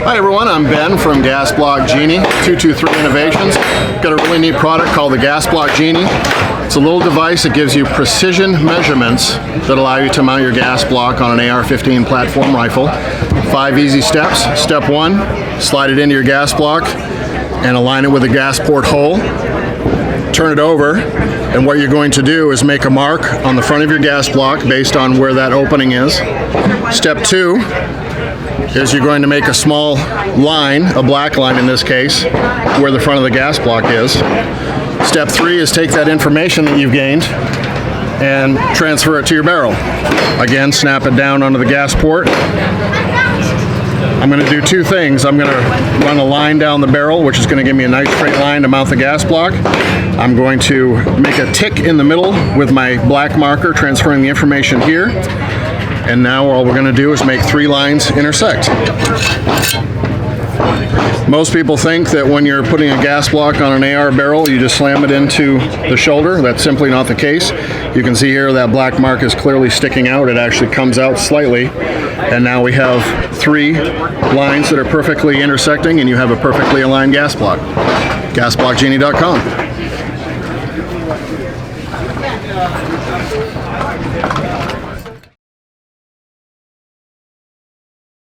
Hi everyone, I'm Ben from Gas Block Genie, 223 Innovations. Got a really neat product called the Gas Block Genie. It's a little device that gives you precision measurements that allow you to mount your gas block on an AR-15 platform rifle. 5 easy steps. Step 1, slide it into your gas block and align it with a gas port hole. Turn it over, and what you're going to do is make a mark on the front of your gas block based on where that opening is. Step 2 is you're going to make a small line, a black line in this case, where the front of the gas block is. Step 3 is take that information that you've gained and transfer it to your barrel. Again, snap it down onto the gas port. I'm going to do 2 things. I'm going to run a line down the barrel, which is going to give me a nice straight line to mount the gas block. I'm going to make a tick in the middle with my black marker, transferring the information here. And now all we're going to do is make 3 lines intersect. Most people think that when you're putting a gas block on an AR barrel, you just slam it into the shoulder. That's simply not the case. You can see here that black mark is clearly sticking out. It actually comes out slightly. And now we have 3 lines that are perfectly intersecting, and you have a perfectly aligned gas block. GasBlockGenie.com.